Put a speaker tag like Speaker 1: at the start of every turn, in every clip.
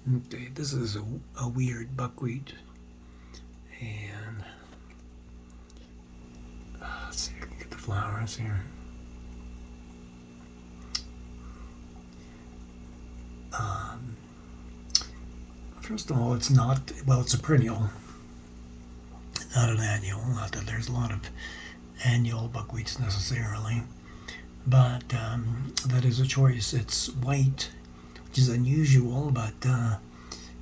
Speaker 1: Okay, this is a weird buckwheat, and let's see if I can get the flowers here. Um, First of all, it's not, well, it's a perennial, not an annual. Not that there's a lot of annual buckwheats necessarily, but that is a choice. It's white, which is unusual, but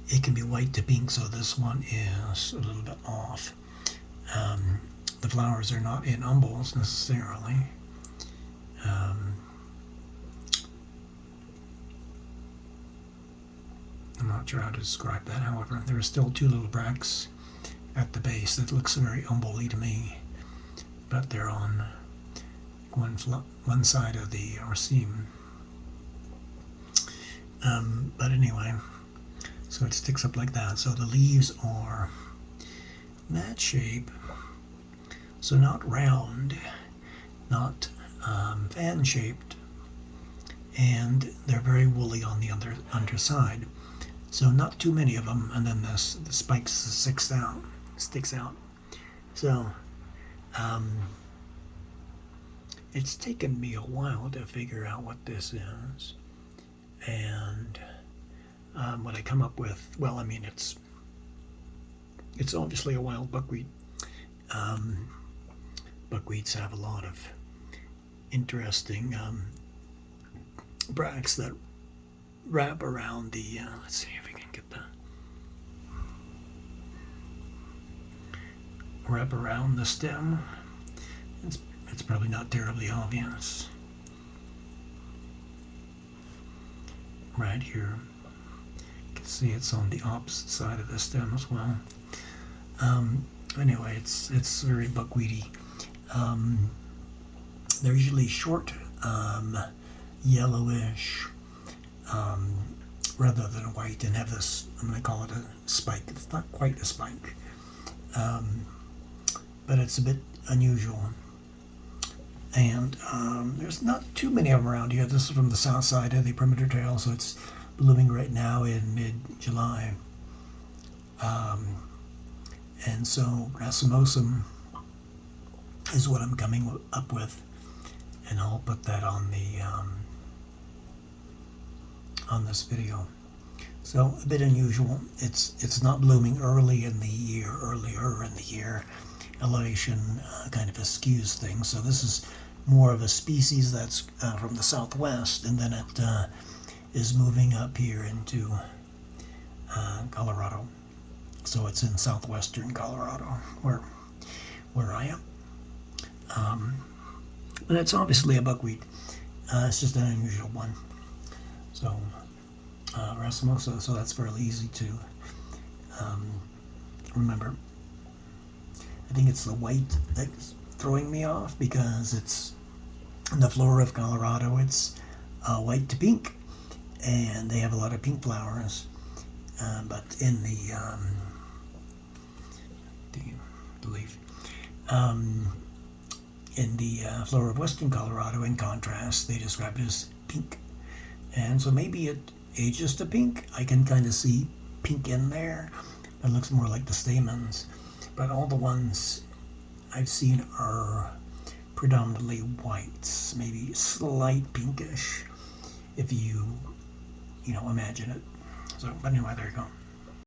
Speaker 1: it can be white to pink, so this one is a little bit off. The flowers are not in umbels necessarily. I'm not sure how to describe that. However, there are still two little bracts at the base that looks very umbel-y to me, but they're on one side of the raceme. But anyway, so it sticks up like that. So the leaves are that shape. So not round, not fan-shaped, and they're very woolly on the underside. So not too many of them, and then the spikes sticks out. So it's taken me a while to figure out what this is, and what I come up with, well, I mean, it's obviously a wild buckwheat. Buckwheats have a lot of interesting bracts that wrap around the, let's see if we can get that, wrap around the stem. It's probably not terribly obvious. Right here, you can see it's on the opposite side of the stem as well. Anyway, it's very buckwheaty. They're usually short, yellowish, rather than white, and have this, I'm going to call it a spike. It's not quite a spike, but it's a bit unusual. And there's not too many of them around here. This is from the south side of the perimeter trail, so it's blooming right now in mid-July. And so racemosum is what I'm coming up with, and I'll put that on the on this video. So a bit unusual. It's not blooming earlier in the year. Elevation kind of eschews things. So this is more of a species that's from the southwest, and then it is moving up here into Colorado. So it's in southwestern Colorado, where I am. But it's obviously a buckwheat. It's just an unusual one. So racemosa, so that's fairly easy to remember. I think it's the white that's throwing me off, because it's in the flora of Colorado. It's white to pink, and they have a lot of pink flowers. But in the leaf, in the flora of western Colorado, in contrast, they describe it as pink. And so maybe it ages to pink. I can kind of see pink in there. It looks more like the stamens. But all the ones I've seen are predominantly whites, maybe slight pinkish, if you imagine it. So, but anyway, there you go.